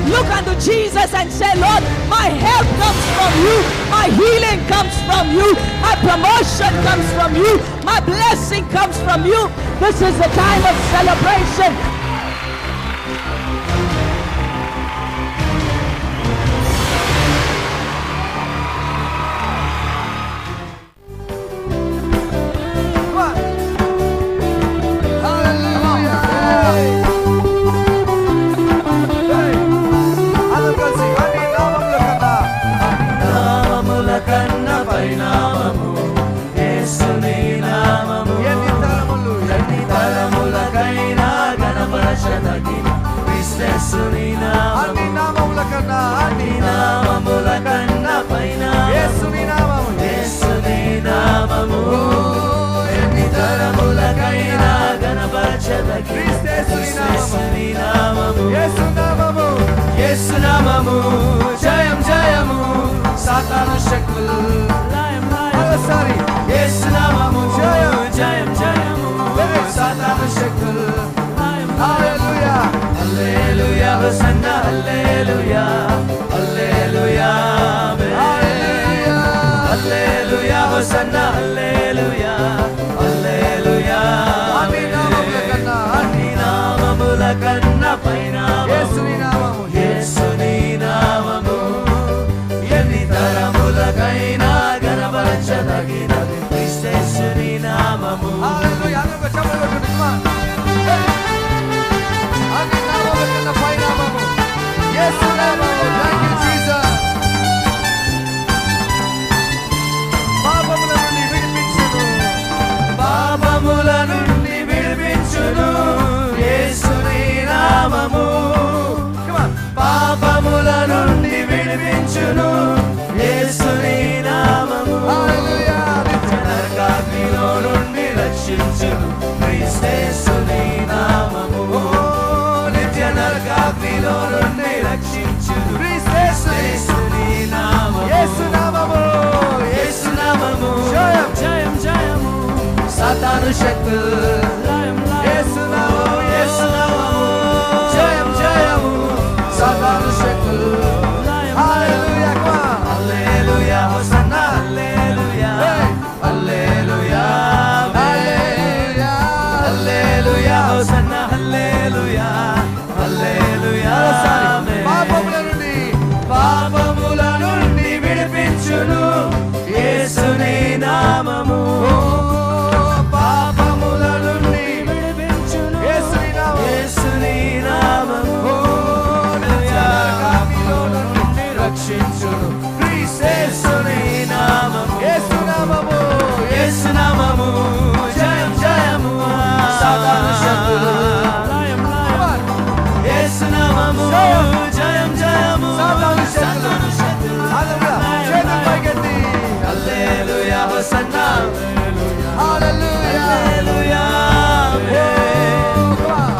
Look unto Jesus and say, Lord, my help comes from you, my healing comes from you, my promotion comes from you, my blessing comes from you. This is the time of celebration. జయం జయము సాతాను శక్తులు మరోసారి యేసు నామము జయం జయం జయము సాతాను శక్తులు హల్లెలూయా హల్లెలూయా హోసన్నా హల్లెలూయా హల్లెలూయా హల్లెలూయా హల్లెలూయా హోసన్నా హల్లెలూయా హల్లెలూయా అన్ని నామముల కన్నా పైన యేసుని నామము యేసుని నామము ఎన్ని తరములకైనా గణపరచదగినది క్రీస్తేసుని నామము హల్లెలూయా అందరూ చప్పట్లు కొట్టుకుందాం అన్ని నామముల కన్నా పైన నామము యేసు నామము థాంక్ యూ జీసస్ పాపముల నుండి విడిపించును పాపముల నుండి విడిపించును యేసుని నామము పాపముల నుండి విడిపించును యేసుని నామము హల్లెలూయా నరకాగ్నిలో నుండి రక్షించును క్రీస్తేసుని నామము నిత్య నరకాగ్నిలో నుండి రక్షించును క్రీస్తేసుని నామము యేసు నామము యేసు నామము జయం జయం జయము సాతాను శక్తులు యేసు నామము యేసు నామము జయం జయము సాతాను శక్తులు హల్లెలూయా హల్లెలూయా హోసన్నా హల్లెలూయా హల్లెలూయా హల్లెలూయా హల్లెలూయా హోసన్నా హల్లెలూయా హల్లెలూయా పాపముల నుండి విడిపించును యేసుని నామము పాపముల నుండి విడిపించును యేసుని నామము యేసుని నామము రక్షించును క్రీస్తేసుని నామము యేసు నామము యేసు నామము జయం జయము సాతాను శక్తులు యేసు నామము జయం జయము సాతాను శక్తులు హల్లెలూయా చేతులు పైకెత్తి హల్లెలూయా hosanna hallelujah hallelujah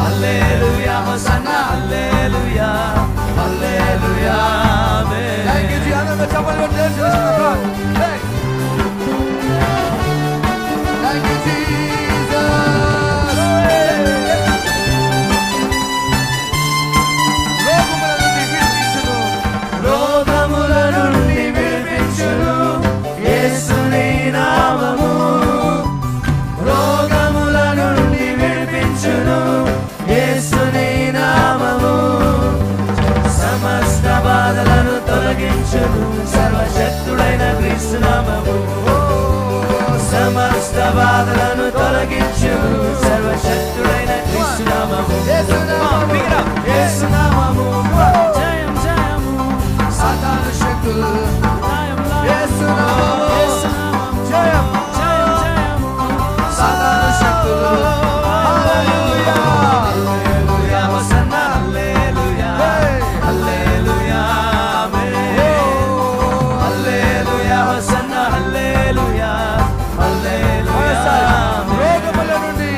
hallelujah hosanna hallelujah hallelujah thank you Jesus అందరూ చప్పట్లు కొట్టి చేస్తున్నారు థాంక్ యూ జీసస్ రోగముల నుండి విడిపించును యేసుని నామము రోగముల నుండి విడిపించును యేసుని నామము సమస్త బాధలను తొలగించును సర్వశక్తుడైన క్రీస్తు నామము సమస్త బాధలను తొలగించును సర్వశక్తుడైన క్రీస్తు నామము యేసు నామము జయం జయము సాతాను శక్తులు యేసు నామము జయం జయం జయము సాతాను శక్తులు హల్లెలూయా హల్లెలూయా హోసన్నా హల్లెలూయా హల్లెలూయా హల్లెలూయా హోసన్నా హల్లెలూయా హల్లెలూయా రోగముల నుండి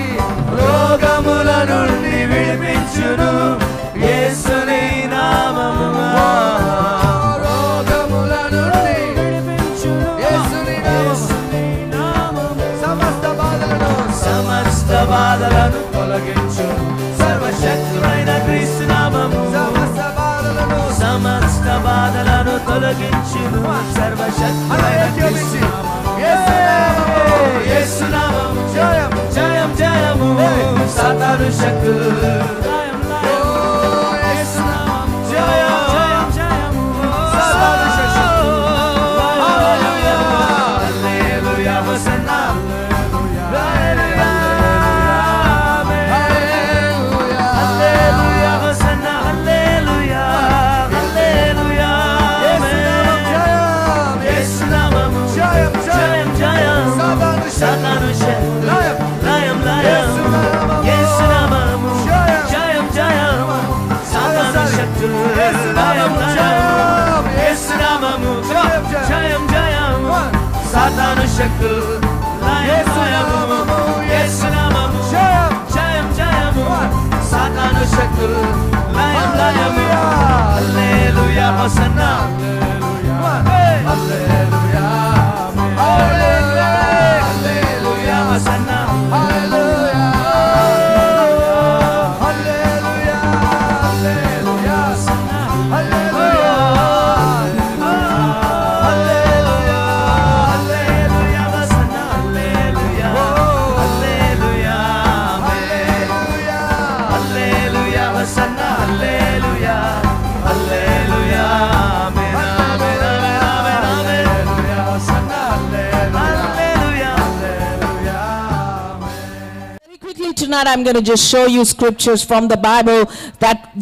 తొలగించును సర్వశక్తుడైన క్రీస్తు యేసు నామము జయం జయం జయము సాతాను శక్తులు యేసు నామము జయం జయం జయము సాతాను శక్తులు హల్లెలూయా హోసన్నా సాతాను శక్తులు లయం లయం యేసు నామము జయం జయం సాతాను శక్తులు లయం లయం యేసు నామము జయం జయం సాతాను శక్తులు లయం లయం యేసు నామము జయం జయం సాతాను శక్తులు లయం లయం హల్లెలూయా hosanna hallelujah hallelujah Hosanna, hallelujah, hallelujah, hallelujah, Hosanna, hallelujah, hallelujah, hallelujah, Hosanna, hallelujah, hallelujah, hallelujah, hallelujah, Hosanna, hallelujah, hallelujah, amen, amen, amen, amen, hallelujah, Hosanna, hallelujah. Tonight I'm going to just show you scriptures from the Bible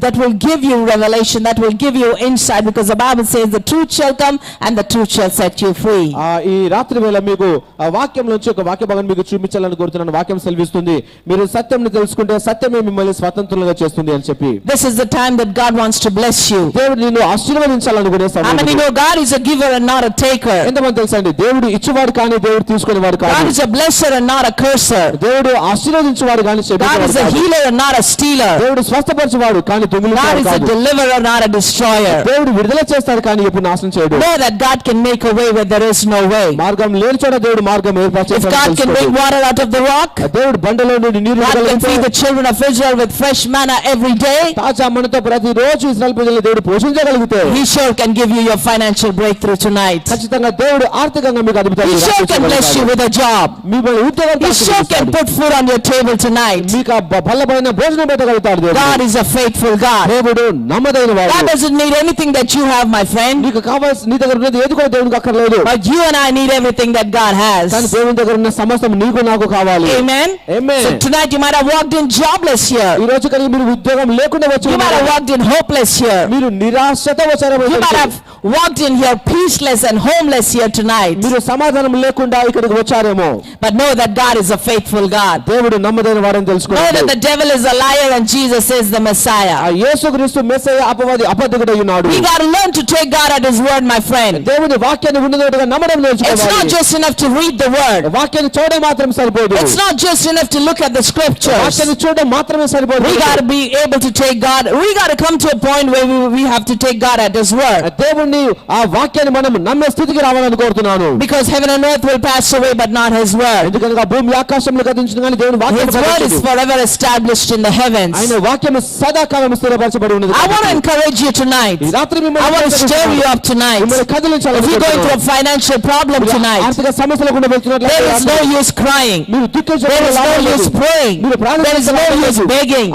that will give you revelation, that will give you insight, because the Bible says the truth shall come and the truth shall set you free. ఈ రాత్రి వేళ మీకు వాక్యం నుంచి ఒక వాక్య భాగాన్ని మీకు చూపించాలని కోరుతున్నాను. వాక్యం సెలవిస్తుంది, మీరు సత్యంని తెలుసుకుంటే సత్యమే మిమ్మల్ని స్వతంత్రులుగా చేస్తుంది అని చెప్పి. This is the time that God wants to bless you. దేవుడు నిన్ను ఆశీర్వదించాలనుకునే సమయం. I mean, you know, God is a giver and not a taker. ఎంతమంది తెలుసా అండి, దేవుడు ఇచ్చేవాడు కానీ దేవుడు తీసుకునేవాడు కాదు. God is a blesser and not a curser. దేవుడు ఆశీర్వదించేవాడు కానీ God is a healer and not a stealer. దేవుడు స్వస్థపరిచేవాడు కానీ దొంగిలించేవాడు కాదు. God is a deliverer not a destroyer. దేవుడు విడుదల చేస్తాడు కానీ ఎప్పుడు నాశనం చేయడు. Know that God can make a way where there is no way. మార్గం లేని చోట దేవుడు మార్గం ఏర్పరచేస్తాడు. If God can bring water out of the rock, దేవుడు బండలో నుండి నీరు God can feed the children of Israel with fresh manna every day. తాజా మన్నతో ప్రతిరోజు ఇశ్రాయేలు ప్రజలను దేవుడు పోషించగలిగితే, He sure can give you your financial breakthrough tonight. ఖచ్చితంగా దేవుడు ఆర్థికంగా మీకు అద్భుతాలు He sure can bless you with a job. మిమ్మల్ని ఉద్యోగం He sure can put food on your table tonight. మీకు బల్లపైన భోజనం పెట్టగలుగుతాడు దేవుడు. God is a faithful God. దేవుడు నమ్మదైన వాడు. God doesn't need anything that you have, my friend. నీకు కావాల్సిన నీ దగ్గర ఉన్నది ఏది కూడా దేవునికి అక్కర్లేదు. But you and I need everything that God has. కానీ దేవుని దగ్గర ఉన్న సమస్తం నీకు నాకు కావాలి. Amen. Amen. So tonight you might have walked in jobless here. ఈ రోజు కనుక మీరు ఉద్యోగం లేకుండా వచ్చి You might have walked in hopeless here. మీరు నిరాశతో వచ్చారు. You might have walked in here peaceless and homeless here tonight. మీరు సమాధానం లేకుండా ఇక్కడికి వచ్చారేమో. But know that God is a faithful God. దేవుడు నమ్మదైన వాడని తెలుసుకోండి. Know that the devil is a liar and Jesus is the Messiah. యేసుక్రీస్తు మెస్సయ అపవాది అబద్ధికుడై ఉన్నాడు. We got to learn to take God at his word, my friend. దేవుని వాక్యాన్ని ఉన్నట్టుగా నమ్మడం నేర్చుకోవాలి. It's not just enough to read the word. వాక్యాన్ని చూడడం మాత్రం సరిపోదు. It's not just enough to look at the scriptures. వాక్యాన్ని చూడడం మాత్రమే సరిపోదు. We got to be able to take God. We got to come to a point where we have to take God at his word. దేవుని ఆ వాక్యాన్ని మనం నమ్మే స్థితికి రావాలని కోరుతున్నాను. Because heaven and earth will pass away but not his word. ఎందుకంటే భూమి ఆకాశంలో గతించును కానీ దేవుని వాక్యం his word is forever established in the heavens. ఆయన వాక్యం సదాకాలం స్థిరపరచబడి ఉన్నది. I want to encourage you tonight. ఈ రాత్రి మిమ్మల్ని I want to stir you up tonight. మిమ్మల్ని కదిలించాలని if you're going through a financial problem tonight, ఆర్థిక సమస్యల గుండా వెళ్తున్నట్లయితే there is no use crying. మీరు దుఃఖించడం there is no use praying. మీరు there is no use begging.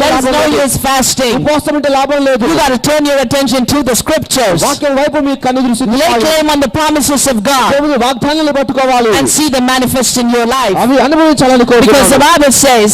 there is no use fasting. ఉపవాసం ఉంటే లాభం లేదు. you got to turn your attention to the scriptures. వాక్యం వైపు మీ కన్ను దృష్టి lay claim on the promises of God. దేవుని వాగ్దానాలను పట్టుకోవాలి. and see them manifest in your life. అవి అనుభవించాలని కోరుతున్నాను. because the Bible says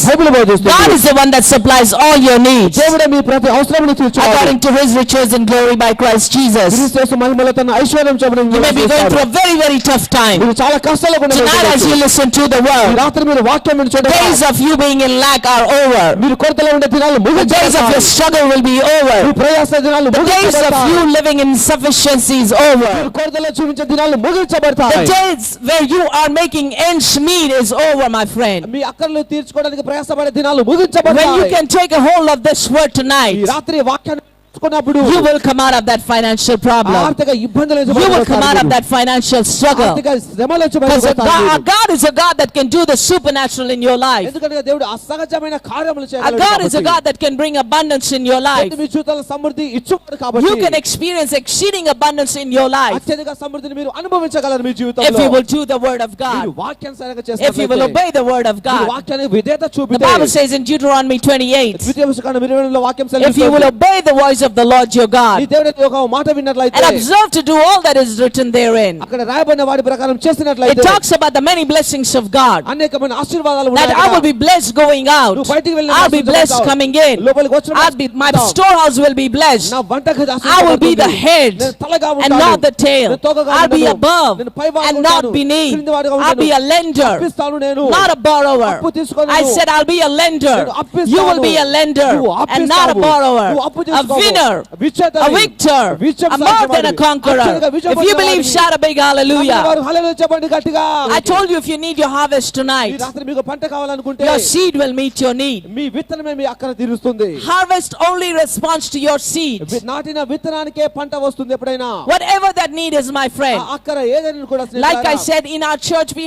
God is the one that supplies all your needs దేవుడే మీ ప్రతి అవసరమును తీర్చువాడు. according to his riches in glory by Christ Jesus. క్రీస్తు మహిమలో తన ఐశ్వర్యం చొప్పున you may be going through a very very tough time. మీరు చాలా కష్టాలు గుండా tonight as you listen to the word, ఈ రాత్రి మీరు వాక్యం వినుచుండగా days of you being in lack are over. మీరు కొరతలో ఉండే దినాలు the days of your struggle will be over. మీ ప్రయాస దినాలు the days of you living in sufficiency is over. మీరు కొరతలో జీవించే దినాలు ముగించబడతాయి. the days where you are making ends meet is over, my friend. మీ అక్కర్లు తీర్చుకోవడానికి ప్రయాసపడే దినాలు ముగించబడతాయి. when you can take a hold of this word tonight, ఈ రాత్రి వాక్యాన్ని పట్టుకున్నప్పుడు you will come out of that financial problem. ఆర్థిక ఇబ్బందుల నుంచి You will బయటకు come out of వస్తారు. that financial struggle. ఆర్థిక శ్రమల నుంచి Because బయటకు our వస్తారు. God is a God that can do the supernatural in your life. ఎందుకంటే దేవుడు అసహజమైన కార్యములు Our చేయగలడు God is a కాబట్టి. God that can bring abundance in your life. మీ జీవితంలో సమృద్ధి ఇచ్చుతాడు కాబట్టి You can experience exceeding abundance in your life అత్యధిక సమృద్ధిని మీరు అనుభవించగలరు మీ if జీవితంలో you will do the word of God. మీరు వాక్యానుసారంగా If you will చేసినట్లయితే obey the word of మీరు God. వాక్యానికి విధేయత The చూపితే Bible says in Deuteronomy 28, ద్వితీయోపదేశకాండం 20లో వాక్యం if you will సెలవిస్తుంది obey the voice of the Lord your ఈ God దేవుని యొక్క మాట విన్నట్లయితే and observe to do all that is written therein. అక్కడ రాయబడిన వాటి ప్రకారం It చేసినట్లయితే talks about the many blessings of God. అనేకమైన ఆశీర్వాదాలు That ఉన్నాయి I will కదా. be blessed going out. నువ్వు బయటికి వెళ్ళిన I'll be blessed ఆశీర్వాదాలు coming in. లోపలికి వచ్చిన My storehouse will be blessed. నా వంటగది I will be the ఆశీర్వాదపడుతుంది. head నేను తలగా and ఉంటాను. not the tail. నేను తోకగా I'll be ఉండను. above నేను పైభాగంగా and not ఉంటాను. beneath. క్రింది వాడిగా I'll be a ఉంటాను. lender, అప్పిస్తాను నేను. not a borrower. అప్పు తీసుకోను. I said I'll be a lender. నేను అప్పిస్తాను. You will be a lender నువ్వు and not a అప్పిస్తావు. borrower. నువ్వు అప్పు A తీసుకోవు. winner, విజేతవి. a victor, విజయం a more than a సాధించేవాడివి. conqueror. అత్యధిక విజయం If you believe, పొందినవాడివి. shout a big hallelujah. వారు హల్లెలూయా చెప్పండి గట్టిగా. I told you if you need your harvest ఈ tonight, రాత్రి మీకు పంట కావాలనుకుంటే your seed will meet your need. మీ విత్తనమే మీ అక్కర తీరుస్తుంది. Harvest only responds to your seed. నాటిన విత్తనానికే పంట వస్తుంది ఎప్పుడైనా. Whatever that need is, my friend. ఆ అక్కర ఏదైనా కూడా Like I said, in our church we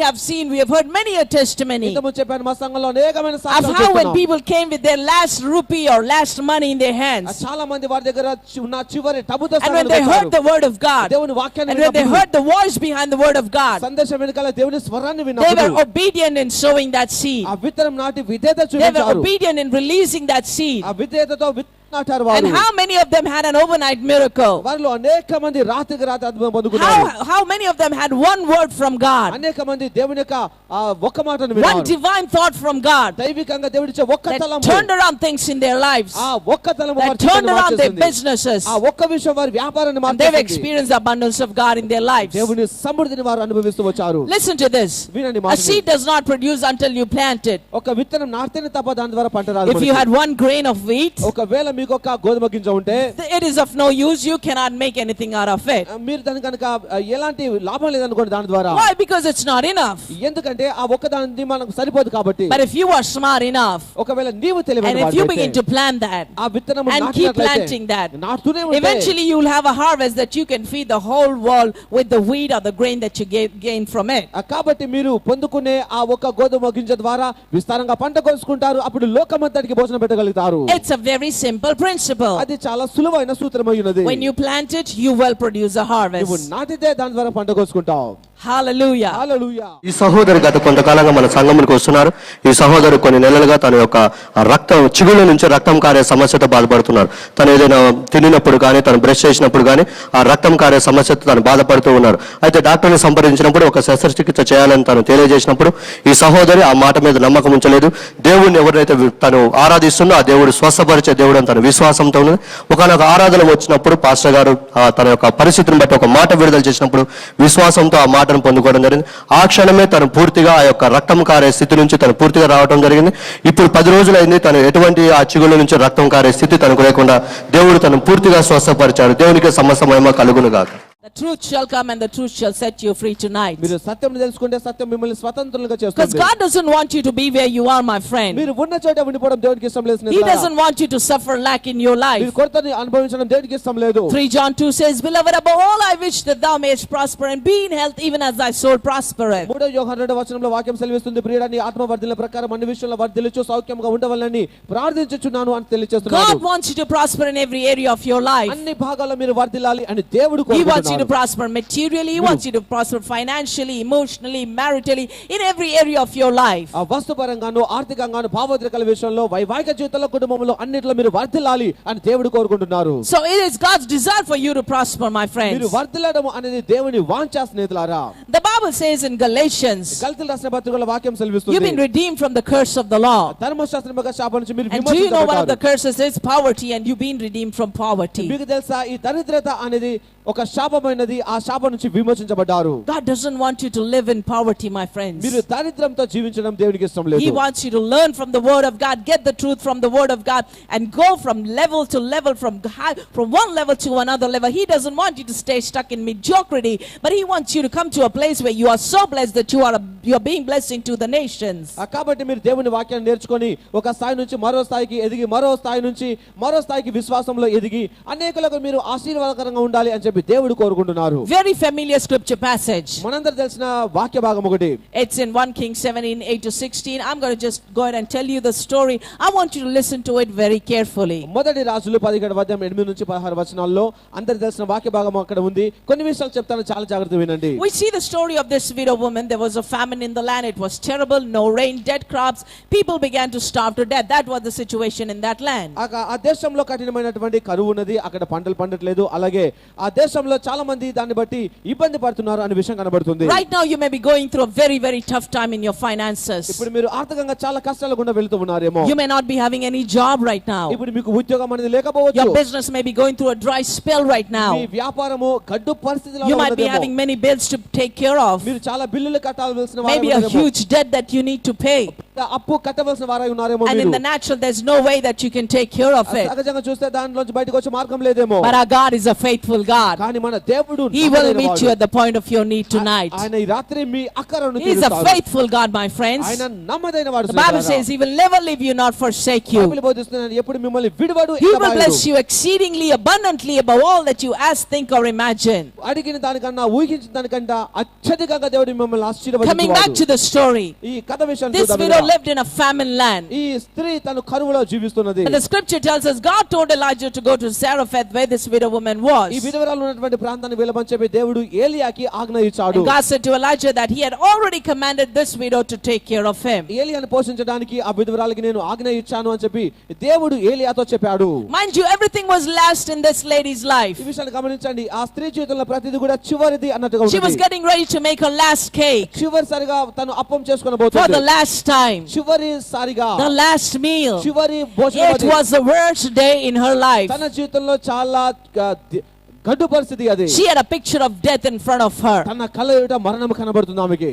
have heard many a testimony ఇంతకుముందు చెప్పాను మా సంఘంలో అనేకమైన of సాక్ష్యాలు how when చెప్తున్నాం. people came with their last rupee or last money in their hands, చాలా మంది వారి దగ్గర ఉన్న చివరి డబ్బుతో and when they heard the word of God, దేవుని వాక్యాన్ని and when they విన్నప్పుడు, heard the voice behind the word of God, సందేశం వెనకాల దేవుని స్వరాన్ని they విన్నప్పుడు were obedient in sowing that seed. ఆ విత్తనం నాటి విధేయత They were చూపించారు. obedient in releasing that seed. ఆ విధేయతతో విత్తనం నాటారు And వారు. how many of them had an overnight miracle? వారిలో అనేక మంది రాత్రికి రాత్రి అద్భుతం పొందుకున్నారు. How many of them had one word from God? అనేక మంది దేవుని యొక్క ఆ ఒక్క మాటను One విన్నారు. divine thought from God దైవికంగా దేవుడిచ్చే ఒక్క that తలము turned around things in their lives, ఆ ఒక్క తలము that వారి turned జీవితాన్ని around their మార్చేసింది. businesses, ఆ ఒక్క విషయం వారి వ్యాపారాన్ని and they've మార్చేసింది. experienced the abundance of God in their lives. దేవుని సమృద్ధిని వారు అనుభవిస్తూ వచ్చారు. Listen to this. వినండి A మాటని. seed does not produce until you plant it. ఒక విత్తనం నాటితేనే తప్ప దాని ద్వారా పంట రాదు If you మనకి. had one grain of wheat, ఒకవేళ మీకు ఒక గోధుమ గింజ ఉంటే it is of no use. You cannot make anything out of it. మీరు దాని కనుక ఎలాంటి లాభం లేదనుకోండి దాని ద్వారా. Why? Because it's not enough. ఎందుకంటే ఆ ఒక్క దాని మనకు సరిపోదు కాబట్టి. But if you are smart enough, ఒకవేళ నీవు తెలివైన and if you begin వాడివైతే to plant that, ఆ విత్తనం and keep planting that, నాటుతూనే ఉంటే eventually you will have a harvest that you can feed the whole world with the wheat or the grain that you gain from it. కాబట్టి మీరు పొందుకునే ఆ ఒక్క గోధుమ గింజ ద్వారా విస్తారంగా పంట కోసుకుంటారు. అప్పుడు లోకమంతటికి భోజనం పెట్టగలుగుతారు. It's a very simple principle. అది చాలా సులువైన సూత్రమై ఉన్నది. When you plant it, you will produce a నువ్వు harvest. నాటితే దాని ద్వారా పంట కోసుకుంటావు. Hallelujah. హల్లెలూయా. ఈ సహోదరు గత కొంతకాలంగా మన సంఘమునికి వస్తున్నారు. ఈ సహోదరు కొన్ని నెలలుగా తన యొక్క రక్తం చిగుళ్ళ నుంచి రక్తం కారే సమస్యతో బాధపడుతున్నారు. తను ఏదైనా తినినప్పుడు కానీ తను బ్రష్ చేసినప్పుడు కానీ ఆ రక్తం కారే సమస్యతో తను బాధపడుతూ ఉన్నారు. అయితే డాక్టర్ని సంప్రదించినప్పుడు ఒక శస్త్రచికిత్స చేయాలని తను తెలియజేసినప్పుడు ఈ సహోదరి ఆ మాట మీద నమ్మకం ఉంచలేదు. దేవుడిని ఎవరైతే తను ఆరాధిస్తుందో ఆ దేవుడు స్వస్థపరిచే దేవుడు అని తన విశ్వాసంతో ఉన్నది. ఒకనొక ఆరాధన వచ్చినప్పుడు పాస్టర్ గారు తన యొక్క పరిస్థితిని బట్టి ఒక మాట విడుదల చేసినప్పుడు విశ్వాసంతో ఆ మాటను పొందుకోవడం జరిగింది. ఆ క్షణమే తను పూర్తిగా ఆ యొక్క రక్తం కారే స్థితి నుంచి తను పూర్తిగా రావడం జరిగింది. ఇప్పుడు 10 రోజులైంది తను ఎటువంటి ఆ చిగుళ్ళ నుంచి రక్తం కారే స్థితి తనకు లేకుండా దేవుడు తను పూర్తిగా స్వస్థపరిచాడు. దేవునికి సమస్త మహిమ కలుగును గాక. The truth shall come and the truth shall set you free tonight. మీరు సత్యం తెలుసుకుంటే సత్యం మిమ్మల్ని స్వతంత్రులుగా Because చేస్తుంది. God doesn't want you to be where you are, my friend. మీరు ఉన్న చోట ఉండిపోవడం దేవునికి ఇష్టం లేదు. He doesn't want you to suffer lack in your life. మీరు కొరతని అనుభవించడం దేవునికి ఇష్టం లేదు. 3 John 2 says, Beloved, above all I wish that thou mayest prosper and be in health even as thy soul prospereth. 3 యోహాను 2వ వచనంలో వాక్యం సెలవిస్తుంది, ప్రియుడా నీ ఆత్మ వర్ధిల్ల ప్రకారం అన్ని విషయాల్లో వర్ధిల్లుచు సౌఖ్యంగా ఉండవాలని ప్రార్థించుచున్నాను అని తెలియజేస్తున్నాడు. God wants you to prosper in every area of your life. అన్ని భాగాల్లో మీరు వర్ధిల్లాలి అని దేవుడు He wants you to కోరుకుంటున్నాడు. prosper materially, He wants you to prosper financially, emotionally, maritally, in every area of your life. ఆ వస్తుపరంగాను ఆర్థికంగాను భావోద్రేకాల విషయంలో వైవాహిక జీవితంలో కుటుంబంలో అన్నిట్లో మీరు వర్ధిల్లాలి అని దేవుడు కోరుకుంటున్నారు. So it is God's desire for you to prosper, my మీరు friends. వర్ధిల్లడం అనేది దేవుని వాంఛ స్నేహితులారా. The Bible says in Galatians, గలతీయులకు రాసిన పత్రికలో వాక్యం you've సెలవిస్తుంది, been redeemed from the curse of the law. ధర్మశాస్త్రం యొక్క శాపం నుంచి మీరు And do you know one of the విమోచించబడ్డారు. curses is poverty, and you've been redeemed from poverty. మీకు తెలుసా ఈ దరిద్రత అనేది ఒక శాపమైనది, ఆ శాపం నుంచి విమోచించబడ్డారు. God doesn't want you to live in poverty, my friends. మీరు దరిద్రంతో జీవించడం దేవునికి ఇష్టం లేదు. He wants you to learn from the word of God, get the truth from the word of God, and go from level to level, from one level to another level. He doesn't want you to stay stuck in mediocrity, but he wants you to come to a place where you are so blessed that you are being blessing to the nations. కాబట్టి మీరు దేవుని వాక్యాన్ని నేర్చుకొని ఒక స్థాయి నుంచి మరో స్థాయికి ఎదిగి, మరో స్థాయి నుంచి మరో స్థాయికి విశ్వాసంలో ఎదిగి అనేకులకు మీరు ఆశీర్వాదకరంగా ఉండాలి అని చెప్పి దేవుడు కోరుకుంటున్నారు. Very familiar scripture passage. మనందరికీ తెలిసిన వాక్య భాగం ఒకటి. It's in 1 Kings 17:8-16. I'm going to just go ahead and tell you the story. I want you to listen to it very carefully. మొదటి రాజులు 17:8-16 వచనాల్లో అందరికీ తెలిసిన వాక్య భాగం అక్కడ ఉంది. కొన్ని విషయాలు చెప్తాను, చాలా జాగ్రత్తగా వినండి. We see the story of this widow woman. There was a famine in the land. It was terrible. No rain, dead crops. People began to starve to death. That was the situation in that land. ఆ దేశంలో కఠినమైనటువంటి కరువు ఉన్నది. అక్కడ పంటలు పండట్లేదు. అలాగే ఆ దేశంలో చాలా మంది దాన్ని బట్టి ఇబ్బంది పడుతున్నారు అనే విషయం కనబడుతుంది. Right now you may be going through a very, very tough time in your finances. ఇప్పుడు మీరు ఆర్థికంగా చాలా కష్టాల గుండా వెళ్తూ ఉన్నారేమో. You may not be having any job right now. ఇప్పుడు మీకు ఉద్యోగం అనేది లేకపోవచ్చు. Your business may be going through a dry spell right now. మీ వ్యాపారము గడ్డు పరిస్థితిలో ఉన్నదేమో. You might be having many bills to take care of. మీరు చాలా బిల్లులు కట్టాల్సిన వారు Maybe a huge debt that you need to pay. అప్పు కట్టవలసిన వారై ఉన్నారేమో. And in the natural there's no way that you can take care of it. సహజంగా చూస్తే దానిలోంచి బయటకు వచ్చే మార్గం లేదేమో. But our God is a faithful God. కానీ మన దేవుడు He will meet you at the point of your need tonight. ఆయన ఈ రాత్రి మీ అక్కరను He is a తీరుస్తాడు. faithful God, my friends. ఆయన నమ్మదైన వాడు. The Bible says he will never leave you nor forsake you. Bible బోధిస్తుంది ఎప్పుడు మిమ్మల్ని విడువడు. He will bless you exceedingly abundantly above all that you ask, think or imagine. అడిగిన దానికన్నా ఊహించిన దానికన్నా అత్యధికంగా దేవుడు మిమ్మల్ని ఆశీర్వదించువాడు. Coming back to the story. ఈ కథ విషయం This widow lived in a famine land. ఈ స్త్రీ తను కరువులో జీవిస్తున్నది. And the scripture tells us God told Elijah to go to Zarephath where this widow woman was. ఈ విధవరాలు ఉన్నటువంటి ప్రాంతాన్ని వెళ్ళమని చెప్పి దేవుడు ఏలియాకి ఆజ్ఞ ఇచ్చాడు. And God said to Elijah that he had already commanded this widow to take care of him. ఏలియాను పోషించడానికి ఆ విధవరాలికి నేను ఆజ్ఞ ఇచ్చాను అని చెప్పి దేవుడు ఏలియాతో చెప్పాడు. Mind you, everything was last in this lady's life. ఈ విషయాన్ని గమనించండి. ఆ స్త్రీ జీవితంలో ప్రతిదీ కూడా చివరిది అన్నట్టుగా ఉంది. She was getting ready to make her last cake. చివరిసారిగా తను appam చేసుకోబోతుంది. For the last time. చివరిసారిగా. The last meal. చివరి భోజనం. It was the worst day in her life. తన జీవితంలో చాలా గడ్డు పరిస్థితి అది. She had a picture of death in front of her. తన కళ్ళ ఎదుట మరణం కనబడుతుంది ఆమెకి.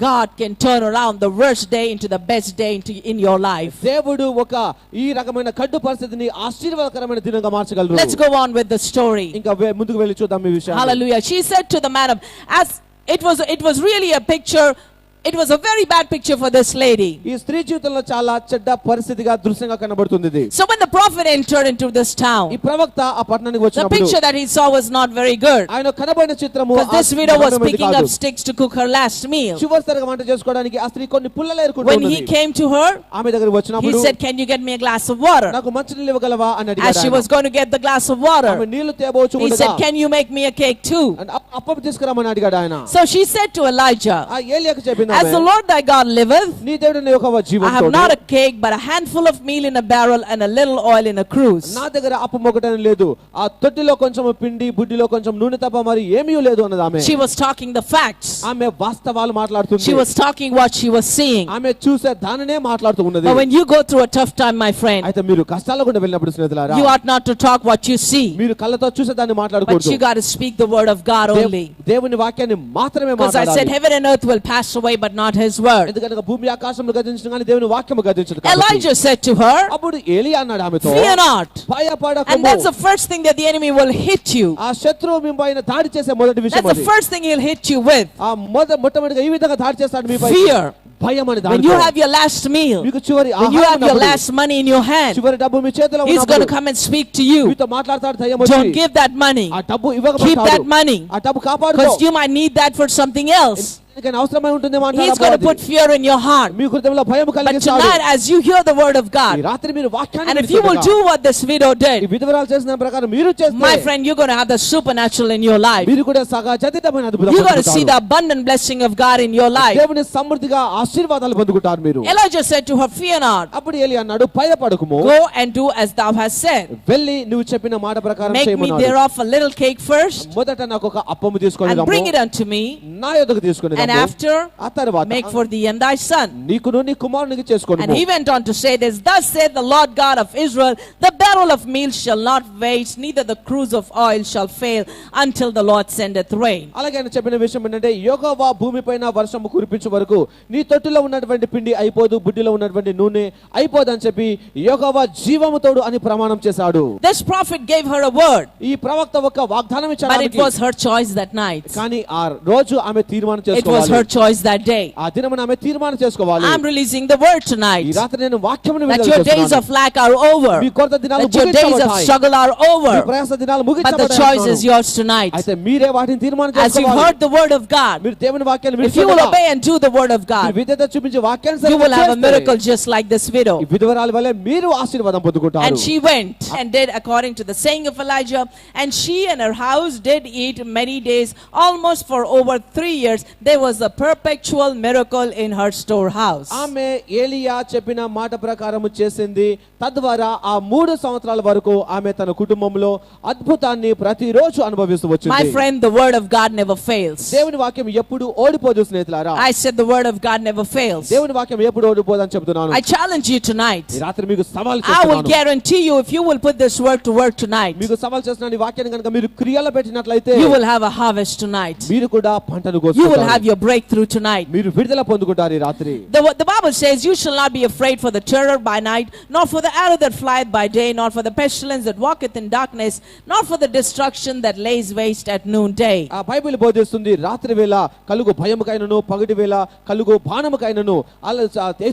God can turn around the worst day into the best day in your life. దేవుడు ఒక ఈ రకమైన కడ్డు పరిస్థితిని ఆశీర్వాదకరమైన దినంగా మార్చగలరు. Let's go on with the story. ఇంకా ముందుకు వెళ్ళి చూద్దాం ఈ విషయాన్ని. Hallelujah. She said to the man of, as it was really a picture. It was a very bad picture for this lady. ఈ స్త్రీ జీవితంలో చాలా చెడ్డ పరిస్థితిగా దృశ్యంగా కనబడుతుంది ఇది. So when the prophet entered into this town, ఈ ప్రవక్త ఆ పట్టణానికి the వచ్చినప్పుడు picture that he saw was not very good. ఆయన కనబడిన చిత్రము Because this widow was picking up sticks to cook her last meal. చివరిసారిగా వంట చేసుకోవడానికి ఆ స్త్రీ కొన్ని పుల్లలు When ఏరుకుంటుంది. he came to her, ఆమె దగ్గరికి he వచ్చినప్పుడు said, "Can you get me a glass of water?" నాకు మంచినీళ్ళు ఇవ్వగలవా అని As she అడిగాడు. was going to get the glass of water, ఆమె నీళ్లు తేబోచు he ఉండగా said, "Can you make me a cake too?" Appam తీసుకురామని అడిగాడు ఆయన. So she said to Elijah, ఆ ఏలియాకు చెప్పింది "As the ఆమె, Lord thy God liveth, నీ దేవుడు నీ యొక్క I have జీవంతో not a cake but a handful of meal in a barrel and a little oil in a cruse." నా దగ్గర అప్పం ఒకటని లేదు, ఆ తొట్టిలో కొంచెం పిండి బుడ్డిలో కొంచెం నూనె తప్ప మరి ఏమీ లేదు అన్నది ఆమె. She was talking the facts. ఆమె వాస్తవాలు మాట్లాడుతుంది. She was talking what she was seeing. ఆమె చూసే దానినే మాట్లాడుతూ ఉన్నది. But when you go through a tough time, my friend, అయితే మీరు కష్టాల గుండా వెళ్ళినప్పుడు స్నేహితులారా, you ought not to talk what you see, మీరు కళ్ళతో చూసే దాన్ని but మాట్లాడకూడదు. you got to speak the word of God only. దేవుని వాక్యాన్ని మాత్రమే Because I said మాట్లాడాలి. heaven and earth will pass away but not his word. ఎందుకంటే భూమి ఆకాశంలో గతించను కానీ దేవుని వాక్యము గతించదు. Elijah said to her, అప్పుడు ఏలియా అన్నాడు ఆమెతో, "Fear not." భయపడకుము. And that's the first thing that the enemy will hit you. ఆ శత్రువు మీ పైన దాడి చేసే మొదటి విషయం That's the అది. first thing he'll hit you with. ఆ మొట్టమొదటిగా ఈ విధంగా దాడి చేస్తాడు మీ పైన. Fear. భయం అని When దాడి. you have your last meal, మీకు చివరి when you ఆహారం have your ఉన్నప్పుడు, last money in your hand, చివరి డబ్బు మీ చేతిలో he's going to ఉన్నప్పుడు come and speak to you. మీతో మాట్లాడతాడు దయ్యం Don't వచ్చి. give that money. ఆ డబ్బు Keep ఇవ్వకపోతాడు. that money. ఆ డబ్బు కాపాడుకో. Because you might need that for something else. ఎందుకని అవసరమై ఉంటుందేమో He's అంటాడు going to అపవాది. put fear in your heart. మీ హృదయంలో భయం But కలిగిస్తాడు. tonight, as you hear the word of ఈ God, రాత్రి మీరు వాక్యాన్ని and if you will వింటుండగా, do what this widow ఈ did, విధవరాలు చేసిన ప్రకారం మీరు చేస్తే my friend, you're going to have the supernatural in your life. మీరు కూడా సహజాతీతమైన అద్భుతం You're going to see పొందుకుంటారు. the abundant blessing of God in your life. దేవుని సమృద్ధిగా ఆశీర్వాదాలు పొందుకుంటారు మీరు. Elijah said to her, "Fear not. అప్పుడు ఏలియా అన్నాడు, భయపడకుము, Go and do as thou hast said. వెళ్ళి నువ్వు చెప్పిన మాట ప్రకారం Make me చేయమన్నాడు. thereof a little cake first, మొదట నాకు ఒక అప్పము తీసుకొని and rum, bring it unto me, నా యొద్దకు తీసుకొని and And after, ఆ తర్వాత make for thee and thy son. నీకును నీ కుమారునికి చేసుకోను. And he went on to say this, thus saith the Lord God of Israel, the barrel of meal shall not waste, neither the cruse of oil shall fail, until the Lord sendeth rain. అలాగే ఆయన చెప్పిన విషయం ఏంటంటే యెహోవా భూమిపైన వర్షము కురిపించే వరకు నీ తొట్టిలో ఉన్నటువంటి పిండి అయిపోదు, బుడ్డిలో ఉన్నటువంటి నూనె అయిపోదు అని చెప్పి యెహోవా జీవముతోడు అని ప్రమాణం చేశాడు. This prophet gave her a word, ఈ ప్రవక్త ఒక వాగ్దానం ఇచ్చాడు. but it was her choice that night. కానీ ఆ రోజు ఆమె తీర్మానం It was her చేసుకోవాలి. choice that day. ఆ దినమున ఆమె తీర్మానం చేసుకోవాలి. I'm releasing the word ఈ tonight, రాత్రి నేను వాక్యమును that విడుదల your days చేస్తున్నాను. of lack are over, మీ కొరత దినాలు that your days of ముగించబడ్డాయి. struggle are over, మీ ప్రయాస దినాలు but the ముగించబడ్డాయి choice is అంటున్నాను. yours tonight. అయితే మీరే వాటిని తీర్మానం As you చేసుకోవాలి. heard the word of God, మీరు దేవుని వాక్యాన్ని if you will obey and do the word of మీరు God, విధేయత చూపించి వాక్యాన్ని you will have a చేస్తే miracle just like this widow. ఈ విధవరాలి వలె మీరు ఆశీర్వాదం పొందుకుంటారు. And she went and did according to the saying of Elijah, and she and her house did eat many days, almost for over 3 years. There was a perpetual miracle in her storehouse. ఆమె ఏలియా చెప్పిన మాట ప్రకారం చేసింది. తద్వారా ఆ 3 సంవత్సరాల వరకు ఆమె తన కుటుంబంలో అద్భుతాన్ని ప్రతిరోజు అనుభవిస్తూ My వచ్చింది. friend, the word of God never fails. దేవుని వాక్యం ఎప్పుడు ఓడిపోదు స్నేహితులారా. I said the word of God never fails. దేవుని వాక్యం ఎప్పుడు ఓడిపోదు అని చెప్తున్నాను. I challenge you tonight. ఈ రాత్రి మీకు సవాల్ I will చేస్తున్నాను. guarantee you, if you will put this word to work tonight, మీకు సవాల్ చేస్తున్నాను. ఈ వాక్యాన్ని కనుక మీరు క్రియలో పెట్టినట్లయితే you will have a harvest tonight. మీరు కూడా పంటను You will కోసుకుంటారు. have your breakthrough tonight. మీరు విడుదల పొందుకుంటారు ఈ రాత్రి. The Bible says, you shall not be afraid for the terror by night, nor for the arrow that flieth by day, nor for the pestilence that walketh in darkness, nor for the destruction that lays waste at noonday. ఆ Bible బోధిస్తుంది రాత్రి వేళ కలుగు భయముకైనను పగటి వేళ కలుగు బాణముకైనను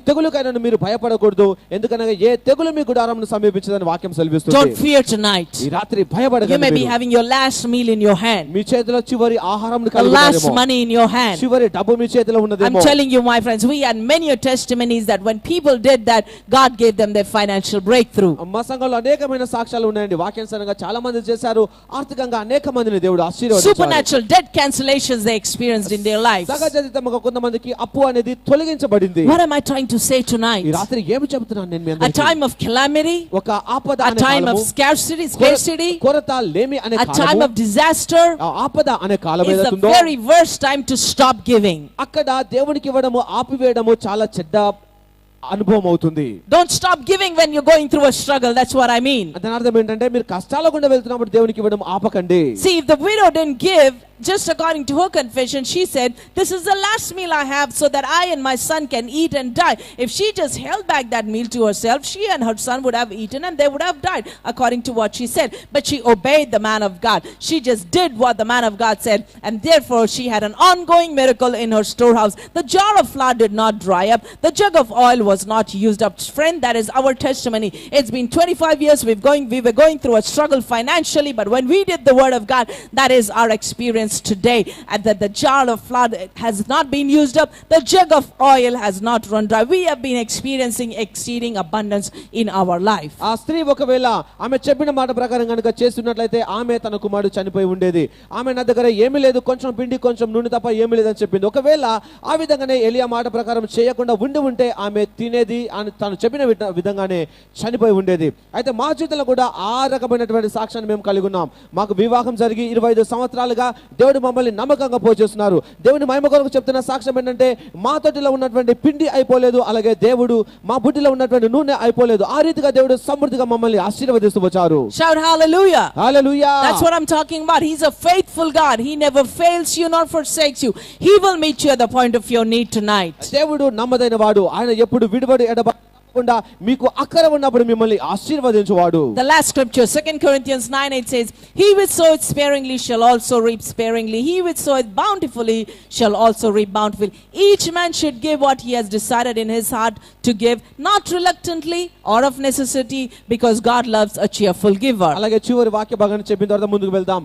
తెగులుకైనను మీరు భయపడకూడదు. ఎందుకనగా ఏ తెగులు మీ గుడారమును సమీపించదని వాక్యం Don't సెలవిస్తుంది. fear tonight. ఈ రాత్రి You may be భయపడకండి. having your last meal in your hand, మీ చేతిలో చివరి ఆహారం the last money in your hand. చివరి డబ్బు మీ చేతిలో I'm ఉన్నదేమో. telling you, my friends, we had many testimonies that when people did that, God gave them their financial breakthrough. మా సంఘంలో అనేకమైన సాక్ష్యాలు ఉన్నాయండి. వాక్యానుసారంగా చాలా మంది చేశారు. ఆర్థికంగా అనేక మందిని దేవుడు ఆశీర్వదించాడు. Supernatural debt cancellations they experienced in their lives. సహజసిద్ధంగా కొంతమందికి అప్పు అనేది తొలగించబడింది. What am I trying to say ఈ tonight? రాత్రి ఏమి చెబుతున్నాను నేను మీ A అందరికీ? time of calamity, ఒక ఆపద a అనే time of కాలము, scarcity, కొరత లేమి అనే a time కాలము, of disaster ఆ ఆపద అనే కాలం is the ఏదైతుందో very worst time to stop giving. అక్కడ దేవునికి ఇవ్వడము ఆపివేయడము చాలా చెడ్డ అనుభవం అవుతుంది. Don't stop giving when you're going through a struggle. That's what I mean. దాని అర్థం ఏంటంటే మీరు కష్టాల గుండా వెళ్తున్నప్పుడు దేవునికి ఇవ్వడం ఆపకండి. See, if the widow didn't give, just according to her confession, she said, this is the last meal I have so that I and my son can eat and die. If she just held back that meal to herself, she and her son would have eaten and they would have died, according to what she said. But she obeyed the man of God. She just did what the man of God said, and therefore she had an ongoing miracle in her storehouse. The jar of flour did not dry up. The jug of oil was not used up. Friend, that is our testimony. It's been 25 years we were going through a struggle financially, but when we did the word of God, that is our experience today. And that the jar of flour has not been used up, the jug of oil has not run dry. We have been experiencing exceeding abundance in our life. ఆ స్త్రీ ఒకవేళ ఆమె చెప్పిన మాట ప్రకారం కనుక చేస్తున్నట్లయితే ఆమె తన కుమారుడు చనిపోయి ఉండేది. ఆమె నా దగ్గర ఏమీ లేదు, కొంచెం పిండి కొంచెం నూనె తప్ప ఏమీ లేదని చెప్పింది. ఒకవేళ ఆ విధంగానే ఎలియా మాట ప్రకారం చేయకుండా ఉంటే ఆమె తినేది తను చెప్పిన విధంగానే చనిపోయి ఉండేది. అయితే మా జీవితంలో కూడా ఆ రకమైనటువంటి సాక్ష్యాన్ని మేము కలిగి ఉన్నాం. మాకు వివాహం జరిగి 25 సంవత్సరాలుగా దేవుడు మమ్మల్ని నమ్మకంగా పోషిస్తున్నారు. దేవుని మహిమ కొరకు చెప్తున్న సాక్ష్యం ఏంటంటే మా తోటిలో ఉన్నటువంటి పిండి అయిపోలేదు, అలాగే దేవుడు మా బుడ్డిలో ఉన్నటువంటి నూనె అయిపోలేదు. ఆ రీతిగా దేవుడు సమృద్ధిగా మమ్మల్ని ఆశీర్వదిస్తూ వచ్చారు. Shout hallelujah. Hallelujah. That's what I'm talking about. He's a faithful God. He never fails you nor forsakes you. He will meet you at the point of your need tonight. దేవుడు నమ్మదైన వాడు. ఆయన ఎప్పుడు విడివడి ఎడబడకుండా మీకు అక్కర ఉన్నప్పుడు మిమ్మల్ని ఆశీర్వదించువాడు. The last scripture, 2 Corinthians 9:8 says, he which soweth sparingly shall also reap sparingly. He which soweth bountifully shall also reap bountifully. Each man should give what he has decided in his heart to give, not reluctantly or of necessity, because God loves a cheerful giver. అలాగే చివరి వాక్య భాగాన్ని చెప్పిన తర్వాత ముందుకు వెళ్దాం.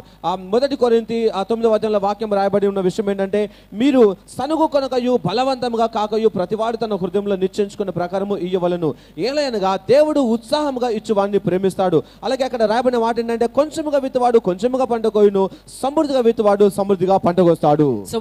1 కొరింథీ 9వ అధ్యాయంలో వాక్యం రాయబడి ఉన్న విషయం ఏంటంటే, మీరు సనుగు కొనకయు బలవంతంగా కాకయు ప్రతివాడు తన హృదయంలో నిశ్చయించుకున్న ప్రకారము ఇయ్యవలెను. ఇచ్చును. ఏలయనగా దేవుడు ఉత్సాహముగా ఇచ్చువాడిని ప్రేమిస్తాడు. అలాగే అక్కడ రాయబడిన మాట ఏంటంటే కొంచెముగా విత్తువాడు కొంచెముగా పంట కోయును, సమృద్ధిగా విత్తువాడు సమృద్ధిగా పంట కోస్తాడు. So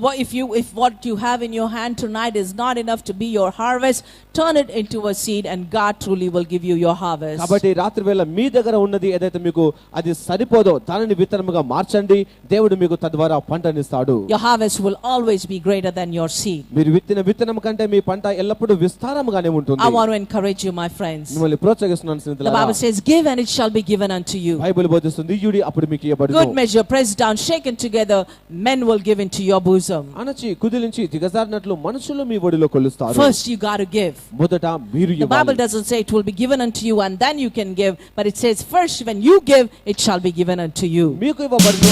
if what you have in your hand tonight is not enough to be your harvest, turn it into a seed and God truly will give you your harvest. కాబట్టి రాత్రి వేళ మీ దగ్గర ఉన్నది ఏదైతే మీకు అది సరిపోదో దానిని విత్తనముగా మార్చండి. దేవుడు మీకు తద్వారా పంటనిస్తాడు. Your harvest will always be greater than your seed. మీరు విత్తిన విత్తనం కంటే మీ పంట ఎల్లప్పుడూ విస్తారముగానే ఉంటుంది. I want to encourage you, my friends. మిమ్మల్ని ప్రోత్సహిస్తున్నాను The స్నేహితులారా. Bible says, give and it shall be given unto you. Bible బోధిస్తుంది ఇయ్యుడి అప్పుడు మీకు ఇవ్వబడును. Good measure, pressed down, shaken together, men will give into your bosom. అనచి కుదిలించి దిగజారినట్లు మనుషులు మీ ఒడిలో కొలుస్తారు. First you got to give. మొదట మీరు The Bible ఇవ్వాలి. doesn't say it will be given unto you and then you can give, but it says first when you give, it shall be given unto you. మీకు ఇవ్వబడును.